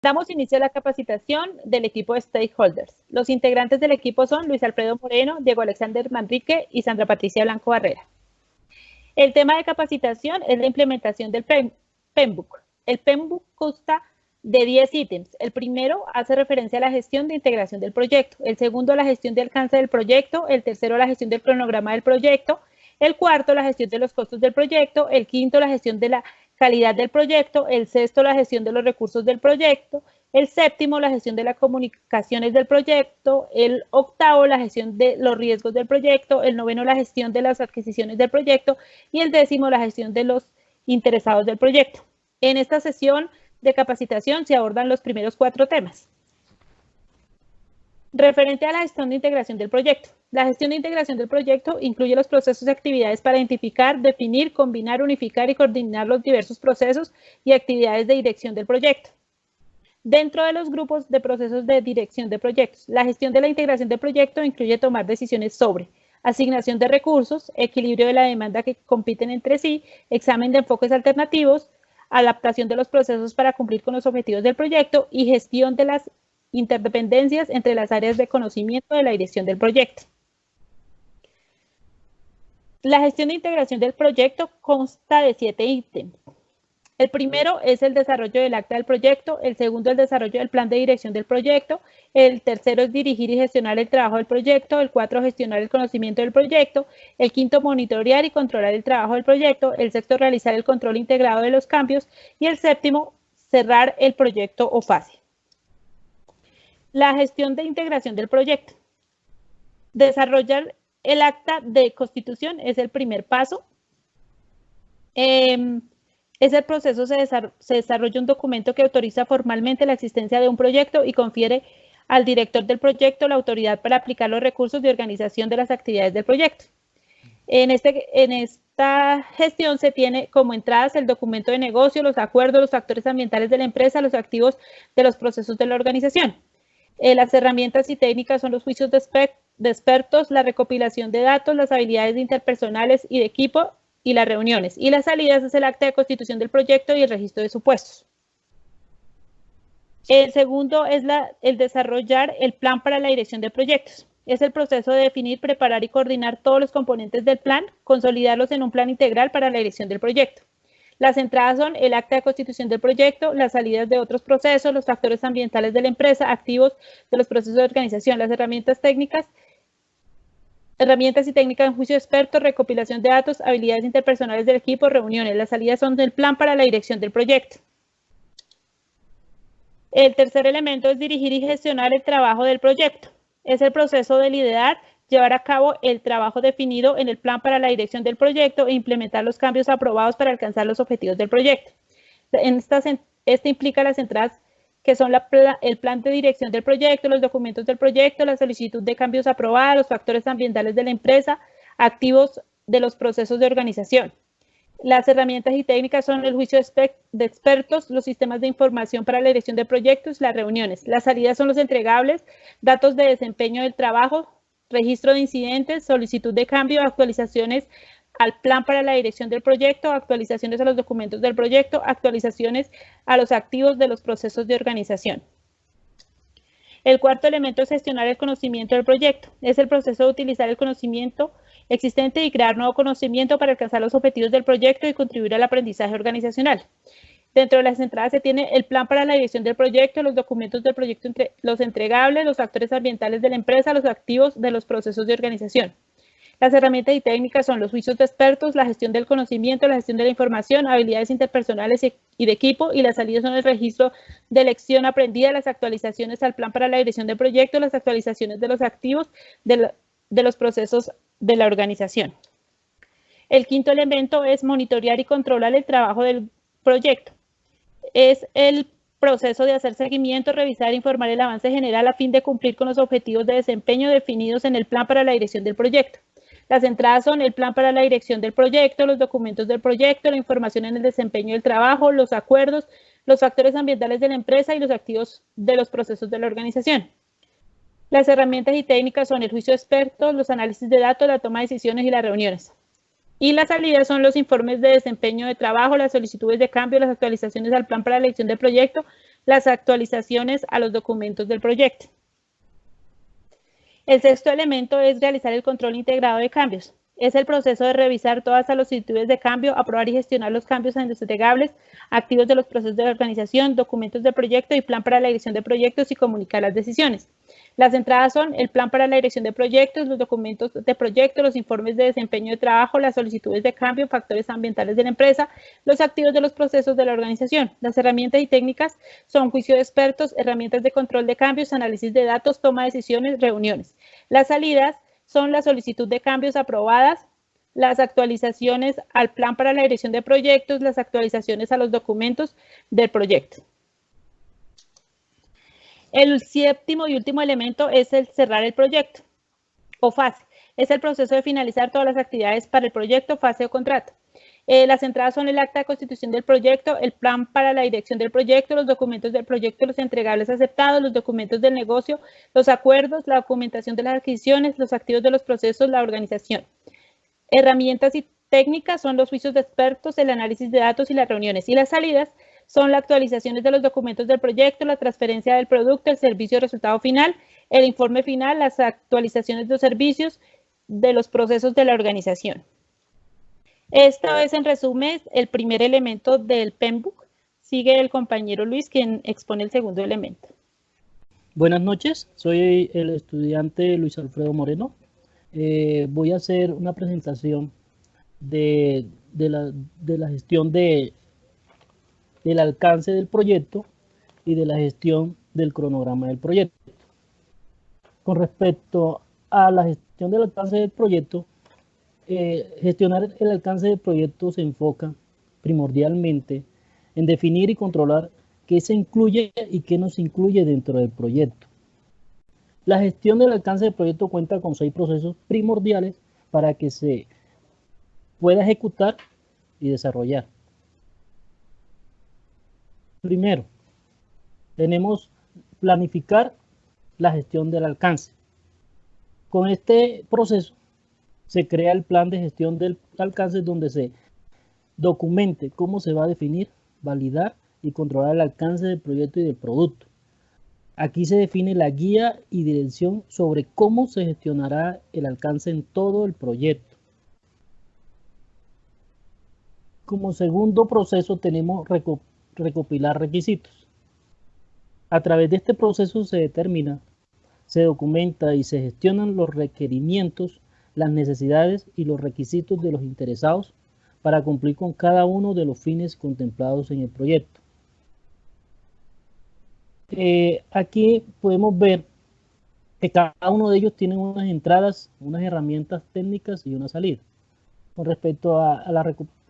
Damos inicio a la capacitación del equipo de stakeholders. Los integrantes del equipo son Luis Alfredo Moreno, Diego Alexander Manrique y Sandra Patricia Blanco Barrera. El tema de capacitación es la implementación del PMBOK. El PMBOK consta de 10 ítems. El primero hace referencia a la gestión de integración del proyecto, el segundo a la gestión de alcance del proyecto, el tercero a la gestión del cronograma del proyecto, el cuarto la gestión de los costos del proyecto, el quinto la gestión de la calidad del proyecto, el sexto la gestión de los recursos del proyecto, el séptimo la gestión de las comunicaciones del proyecto, el octavo la gestión de los riesgos del proyecto, el noveno la gestión de las adquisiciones del proyecto y el décimo la gestión de los interesados del proyecto. En esta sesión de capacitación se abordan los primeros 4 temas. Referente a la gestión de integración del proyecto. La gestión de integración del proyecto incluye los procesos y actividades para identificar, definir, combinar, unificar y coordinar los diversos procesos y actividades de dirección del proyecto. Dentro de los grupos de procesos de dirección de proyectos, la gestión de la integración del proyecto incluye tomar decisiones sobre asignación de recursos, equilibrio de la demanda que compiten entre sí, examen de enfoques alternativos, adaptación de los procesos para cumplir con los objetivos del proyecto y gestión de las interdependencias entre las áreas de conocimiento de la dirección del proyecto. La gestión de integración del proyecto consta de 7 ítems. El primero es el desarrollo del acta del proyecto, el segundo el desarrollo del plan de dirección del proyecto, el tercero es dirigir y gestionar el trabajo del proyecto, el 4 gestionar el conocimiento del proyecto, el quinto monitorear y controlar el trabajo del proyecto, el sexto realizar el control integrado de los cambios y el séptimo cerrar el proyecto o fase. La gestión de integración del proyecto. Desarrollar el acta de constitución es el primer paso. Es el proceso, se desarrolla un documento que autoriza formalmente la existencia de un proyecto y confiere al director del proyecto la autoridad para aplicar los recursos de organización de las actividades del proyecto. En esta gestión se tiene como entradas el documento de negocio, los acuerdos, los factores ambientales de la empresa, los activos de los procesos de la organización. Las herramientas y técnicas son los juicios de expertos, la recopilación de datos, las habilidades interpersonales y de equipo y las reuniones. Y las salidas es el acta de constitución del proyecto y el registro de supuestos. El segundo es el desarrollar el plan para la dirección de proyectos. Es el proceso de definir, preparar y coordinar todos los componentes del plan, consolidarlos en un plan integral para la dirección del proyecto. Las entradas son el acta de constitución del proyecto, las salidas de otros procesos, los factores ambientales de la empresa, activos de los procesos de organización, las herramientas y técnicas en juicio de expertos, recopilación de datos, habilidades interpersonales del equipo, reuniones. Las salidas son del plan para la dirección del proyecto. El tercer elemento es dirigir y gestionar el trabajo del proyecto. Es el proceso de liderar, llevar a cabo el trabajo definido en el plan para la dirección del proyecto e implementar los cambios aprobados para alcanzar los objetivos del proyecto. Este implica las entradas que son el plan de dirección del proyecto, los documentos del proyecto, la solicitud de cambios aprobada, los factores ambientales de la empresa, activos de los procesos de organización. Las herramientas y técnicas son el juicio de expertos, los sistemas de información para la dirección de proyectos, las reuniones. Las salidas son los entregables, datos de desempeño del trabajo, registro de incidentes, solicitud de cambio, actualizaciones al plan para la dirección del proyecto, actualizaciones a los documentos del proyecto, actualizaciones a los activos de los procesos de organización. El cuarto elemento es gestionar el conocimiento del proyecto. Es el proceso de utilizar el conocimiento existente y crear nuevo conocimiento para alcanzar los objetivos del proyecto y contribuir al aprendizaje organizacional. Dentro de las entradas se tiene el plan para la dirección del proyecto, los documentos del proyecto, los entregables, los factores ambientales de la empresa, los activos de los procesos de organización. Las herramientas y técnicas son los juicios de expertos, la gestión del conocimiento, la gestión de la información, habilidades interpersonales y de equipo, y las salidas son el registro de lección aprendida, las actualizaciones al plan para la dirección del proyecto, las actualizaciones de los activos de los procesos de la organización. El quinto elemento es monitorear y controlar el trabajo del proyecto. Es el proceso de hacer seguimiento, revisar e informar el avance general a fin de cumplir con los objetivos de desempeño definidos en el plan para la dirección del proyecto. Las entradas son el plan para la dirección del proyecto, los documentos del proyecto, la información en el desempeño del trabajo, los acuerdos, los factores ambientales de la empresa y los activos de los procesos de la organización. Las herramientas y técnicas son el juicio de expertos, los análisis de datos, la toma de decisiones y las reuniones. Y las salidas son los informes de desempeño de trabajo, las solicitudes de cambio, las actualizaciones al plan para la elección del proyecto, las actualizaciones a los documentos del proyecto. El sexto elemento es realizar el control integrado de cambios. Es el proceso de revisar todas las solicitudes de cambio, aprobar y gestionar los cambios entregables, activos de los procesos de organización, documentos de proyecto y plan para la dirección de proyectos y comunicar las decisiones. Las entradas son el plan para la dirección de proyectos, los documentos de proyecto, los informes de desempeño de trabajo, las solicitudes de cambio, factores ambientales de la empresa, los activos de los procesos de la organización. Las herramientas y técnicas son juicio de expertos, herramientas de control de cambios, análisis de datos, toma de decisiones, reuniones. Las salidas son la solicitud de cambios aprobadas, las actualizaciones al plan para la dirección de proyectos, las actualizaciones a los documentos del proyecto. El séptimo y último elemento es el cerrar el proyecto o fase. Es el proceso de finalizar todas las actividades para el proyecto, fase o contrato. Las entradas son el acta de constitución del proyecto, el plan para la dirección del proyecto, los documentos del proyecto, los entregables aceptados, los documentos del negocio, los acuerdos, la documentación de las adquisiciones, los activos de los procesos, la organización. Herramientas y técnicas son los juicios de expertos, el análisis de datos y las reuniones. Y las salidas son las actualizaciones de los documentos del proyecto, la transferencia del producto, el servicio resultado final, el informe final, las actualizaciones de los servicios, de los procesos de la organización. Esto es, en resumen, el primer elemento del PMBOK. Sigue el compañero Luis, quien expone el segundo elemento. Buenas noches, soy el estudiante Luis Alfredo Moreno. Voy a hacer una presentación de la gestión del alcance del proyecto y de la gestión del cronograma del proyecto. Con respecto a la gestión del alcance del proyecto, gestionar el alcance del proyecto se enfoca primordialmente en definir y controlar qué se incluye y qué no se incluye dentro del proyecto. La gestión del alcance del proyecto cuenta con 6 procesos primordiales para que se pueda ejecutar y desarrollar. Primero, tenemos planificar la gestión del alcance. Con este proceso se crea el plan de gestión del alcance donde se documente cómo se va a definir, validar y controlar el alcance del proyecto y del producto. Aquí se define la guía y dirección sobre cómo se gestionará el alcance en todo el proyecto. Como segundo proceso tenemos recopilar requisitos. A través de este proceso se determina, se documenta y se gestionan los requerimientos, las necesidades y los requisitos de los interesados para cumplir con cada uno de los fines contemplados en el proyecto. Aquí podemos ver que cada uno de ellos tiene unas entradas, unas herramientas técnicas y una salida. Con respecto a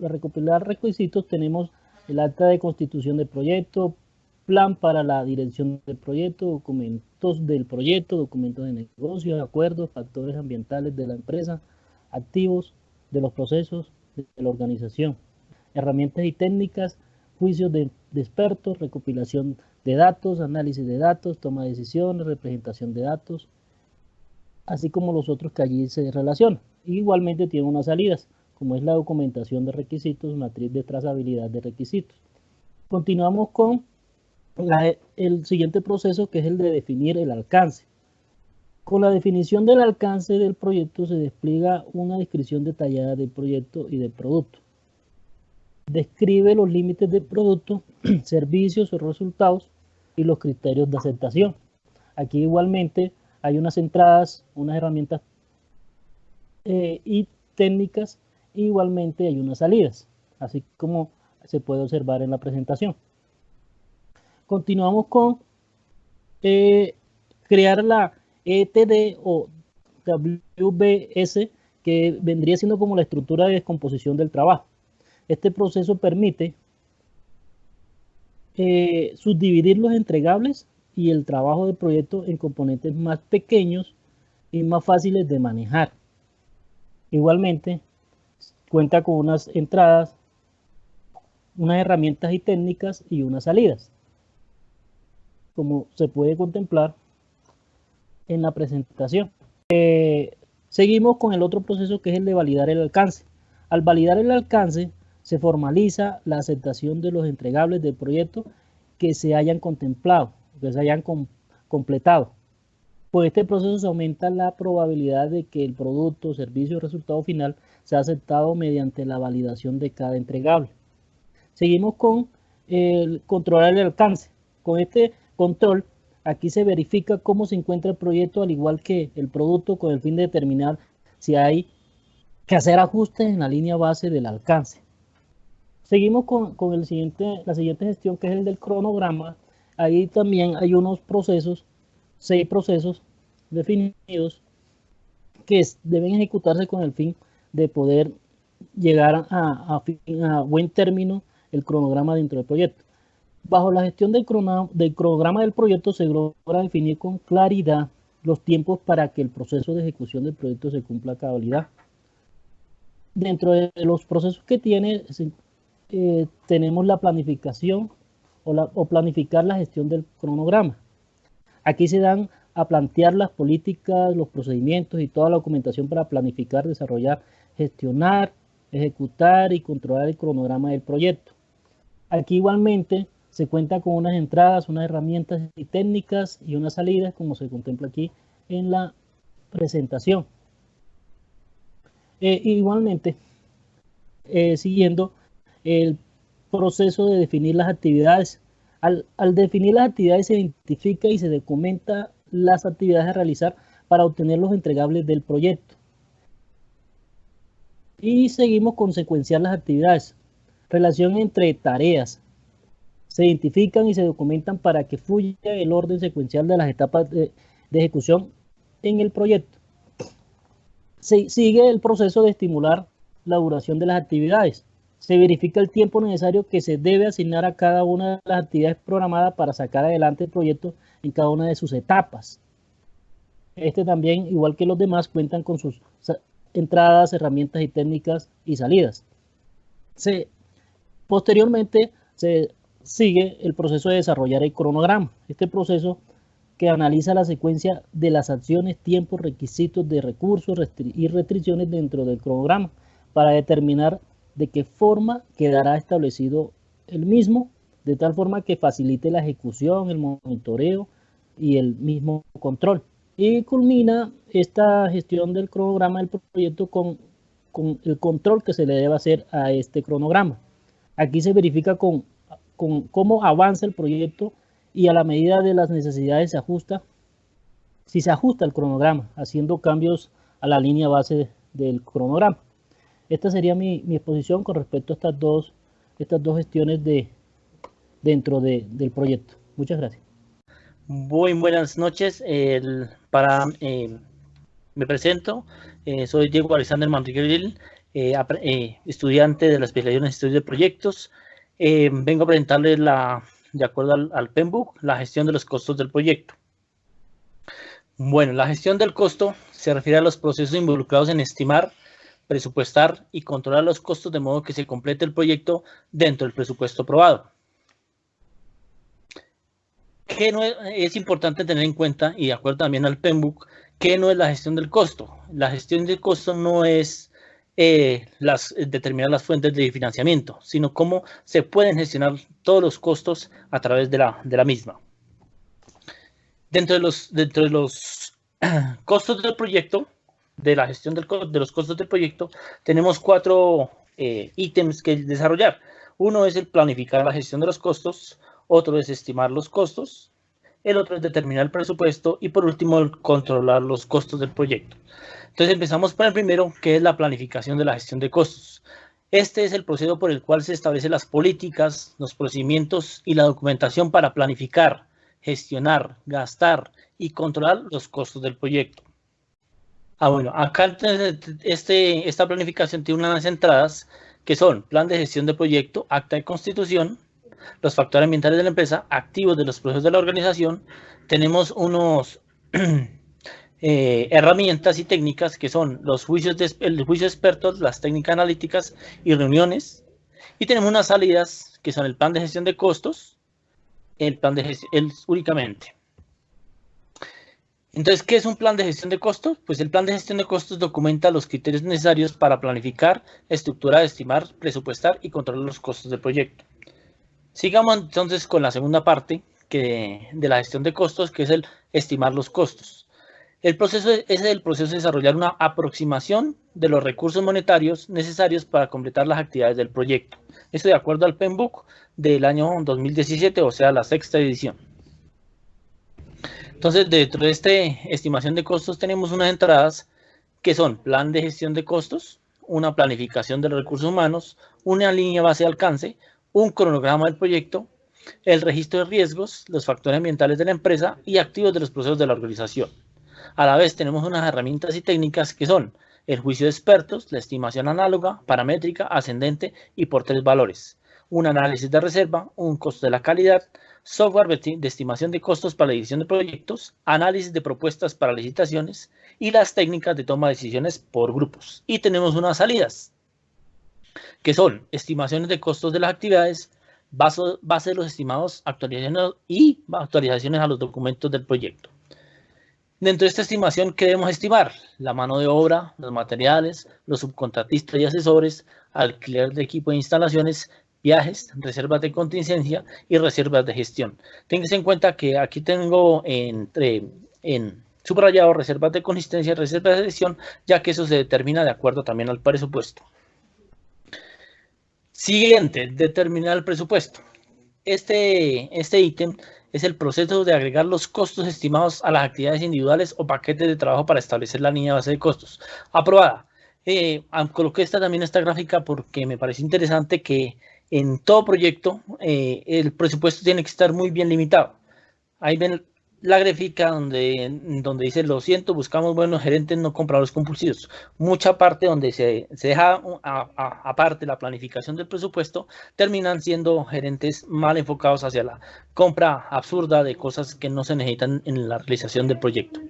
recopilar requisitos, tenemos el acta de constitución del proyecto, plan para la dirección del proyecto, documentos del proyecto, documentos de negocio, acuerdos, factores ambientales de la empresa, activos de los procesos de la organización, herramientas y técnicas, juicios de expertos, recopilación de datos, análisis de datos, toma de decisiones, representación de datos, así como los otros que allí se relacionan. Igualmente tiene unas salidas, como es la documentación de requisitos, matriz de trazabilidad de requisitos. Continuamos con el siguiente proceso, que es el de definir el alcance. Con la definición del alcance del proyecto se despliega una descripción detallada del proyecto y del producto. Describe los límites del producto, servicios o resultados y los criterios de aceptación. Aquí igualmente hay unas entradas, unas herramientas y técnicas, e igualmente hay unas salidas, así como se puede observar en la presentación. Continuamos con crear la ETD o WBS, que vendría siendo como la estructura de descomposición del trabajo. Este proceso permite subdividir los entregables y el trabajo del proyecto en componentes más pequeños y más fáciles de manejar. Igualmente, cuenta con unas entradas, unas herramientas y técnicas y unas salidas, como se puede contemplar en la presentación. Seguimos con el otro proceso, que es el de validar el alcance. Al validar el alcance, se formaliza la aceptación de los entregables del proyecto que se hayan contemplado, que se hayan completado. Por este proceso se aumenta la probabilidad de que el producto, servicio o resultado final sea aceptado mediante la validación de cada entregable. Seguimos con controlar el alcance. Con este control, aquí se verifica cómo se encuentra el proyecto, al igual que el producto, con el fin de determinar si hay que hacer ajustes en la línea base del alcance. Seguimos con la siguiente gestión, que es el del cronograma. Ahí también hay unos procesos, 6 procesos definidos que deben ejecutarse con el fin de poder llegar a buen término el cronograma dentro del proyecto. Bajo la gestión del cronograma del proyecto se logra definir con claridad los tiempos para que el proceso de ejecución del proyecto se cumpla a cabalidad. Dentro de los procesos que tiene, tenemos la planificación o planificar la gestión del cronograma. Aquí se dan a plantear las políticas, los procedimientos y toda la documentación para planificar, desarrollar, gestionar, ejecutar y controlar el cronograma del proyecto. Aquí igualmente se cuenta con unas entradas, unas herramientas y técnicas y unas salidas, como se contempla aquí en la presentación. Igualmente, siguiendo el proceso de definir las actividades. Al definir las actividades se identifica y se documenta las actividades a realizar para obtener los entregables del proyecto. Y seguimos con secuenciar las actividades. Relación entre tareas. Se identifican y se documentan para que fluya el orden secuencial de las etapas de ejecución en el proyecto. Sigue el proceso de estimular la duración de las actividades. Se verifica el tiempo necesario que se debe asignar a cada una de las actividades programadas para sacar adelante el proyecto en cada una de sus etapas. Este también, igual que los demás, cuentan con sus entradas, herramientas y técnicas y salidas. Posteriormente se sigue el proceso de desarrollar el cronograma. Este proceso que analiza la secuencia de las acciones, tiempos, requisitos de recursos y restricciones dentro del cronograma para determinar de qué forma quedará establecido el mismo, de tal forma que facilite la ejecución, el monitoreo y el mismo control. Y culmina esta gestión del cronograma del proyecto con el control que se le debe hacer a este cronograma. Aquí se verifica con cómo avanza el proyecto y a la medida de las necesidades se ajusta, si se ajusta el cronograma, haciendo cambios a la línea base del cronograma. Esta sería mi exposición con respecto a estas dos gestiones dentro del proyecto. Muchas gracias. Muy buenas noches. Me presento. Soy Diego Alexander Manriquel, estudiante de la especialización en estudios de proyectos. Vengo a presentarles, de acuerdo al PMBOK, la gestión de los costos del proyecto. Bueno, la gestión del costo se refiere a los procesos involucrados en estimar, presupuestar y controlar los costos de modo que se complete el proyecto dentro del presupuesto aprobado. ¿Qué no es importante tener en cuenta, y de acuerdo también al PMBOK, qué no es la gestión del costo? La gestión del costo no es determinar las fuentes de financiamiento, sino cómo se pueden gestionar todos los costos a través de la misma. Dentro de los costos del proyecto, de la gestión de los costos del proyecto, tenemos 4 ítems que desarrollar. Uno es el planificar la gestión de los costos, otro es estimar los costos, el otro es determinar el presupuesto y por último el controlar los costos del proyecto. Entonces empezamos por el primero, que es la planificación de la gestión de costos. Este es el proceso por el cual se establecen las políticas, los procedimientos y la documentación para planificar, gestionar, gastar y controlar los costos del proyecto. Bueno, acá esta planificación tiene unas entradas que son plan de gestión de proyecto, acta de constitución, los factores ambientales de la empresa, activos de los procesos de la organización. Tenemos unos herramientas y técnicas que son el juicio de expertos, las técnicas analíticas y reuniones. Y tenemos unas salidas que son el plan de gestión de costos, el plan de gestión únicamente. Entonces, ¿qué es un plan de gestión de costos? Pues el plan de gestión de costos documenta los criterios necesarios para planificar, estructurar, estimar, presupuestar y controlar los costos del proyecto. Sigamos entonces con la segunda parte de la gestión de costos, que es el estimar los costos. El proceso es el proceso de desarrollar una aproximación de los recursos monetarios necesarios para completar las actividades del proyecto. Esto de acuerdo al PMBOK del año 2017, o sea, la 6ª edición. Entonces, dentro de esta estimación de costos tenemos unas entradas que son plan de gestión de costos, una planificación de los recursos humanos, una línea base de alcance, un cronograma del proyecto, el registro de riesgos, los factores ambientales de la empresa y activos de los procesos de la organización. A la vez tenemos unas herramientas y técnicas que son el juicio de expertos, la estimación análoga, paramétrica, ascendente y por 3 valores, un análisis de reserva, un costo de la calidad, software de estimación de costos para la edición de proyectos, análisis de propuestas para licitaciones y las técnicas de toma de decisiones por grupos. Y tenemos unas salidas, que son estimaciones de costos de las actividades, base de los estimados, actualizaciones a los documentos del proyecto. Dentro de esta estimación, ¿qué debemos estimar? La mano de obra, los materiales, los subcontratistas y asesores, alquiler de equipo e instalaciones, viajes, reservas de contingencia y reservas de gestión. Ténganse en cuenta que aquí tengo en subrayado reservas de contingencia y reservas de gestión, ya que eso se determina de acuerdo también al presupuesto. Siguiente, determinar el presupuesto. Este ítem es el proceso de agregar los costos estimados a las actividades individuales o paquetes de trabajo para establecer la línea base de costos. Aprobada. Coloqué también esta gráfica porque me parece interesante que en todo proyecto el presupuesto tiene que estar muy bien limitado. Ahí ven la gráfica donde dice, lo siento, buscamos buenos gerentes, no compradores compulsivos. Mucha parte donde se deja aparte la planificación del presupuesto, terminan siendo gerentes mal enfocados hacia la compra absurda de cosas que no se necesitan en la realización del proyecto.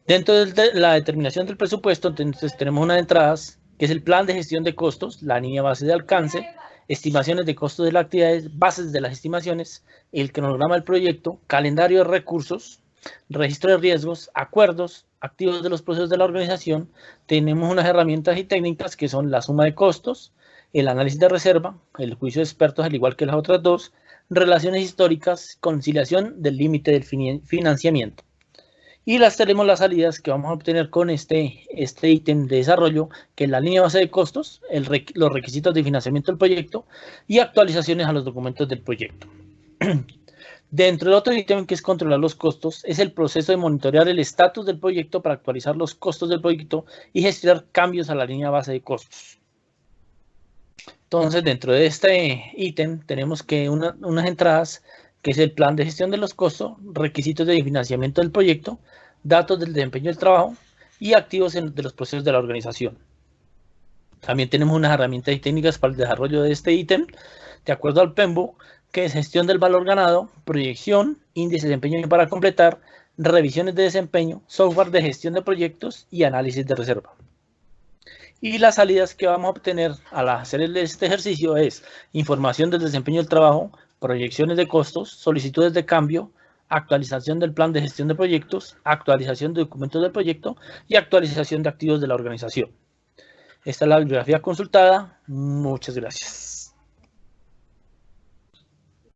Dentro de la determinación del presupuesto, entonces tenemos unas entradas, que es el plan de gestión de costos, la línea base de alcance, estimaciones de costos de las actividades, bases de las estimaciones, el cronograma del proyecto, calendario de recursos, registro de riesgos, acuerdos, activos de los procesos de la organización. Tenemos unas herramientas y técnicas que son la suma de costos, el análisis de reserva, el juicio de expertos, al igual que las otras dos, relaciones históricas, conciliación del límite del financiamiento. Y tenemos las salidas que vamos a obtener con este ítem de desarrollo, que es la línea base de costos, los requisitos de financiamiento del proyecto y actualizaciones a los documentos del proyecto. Dentro del otro ítem, que es controlar los costos, es el proceso de monitorear el estatus del proyecto para actualizar los costos del proyecto y gestionar cambios a la línea base de costos. Entonces, dentro de este ítem tenemos que unas entradas, que es el plan de gestión de los costos, requisitos de financiamiento del proyecto, datos del desempeño del trabajo y activos de los procesos de la organización. También tenemos unas herramientas y técnicas para el desarrollo de este ítem, de acuerdo al PMBOK, que es gestión del valor ganado, proyección, índice de desempeño para completar, revisiones de desempeño, software de gestión de proyectos y análisis de reserva. Y las salidas que vamos a obtener al hacer este ejercicio es información del desempeño del trabajo, proyecciones de costos, solicitudes de cambio, actualización del plan de gestión de proyectos, actualización de documentos del proyecto y actualización de activos de la organización. Esta es la bibliografía consultada. Muchas gracias.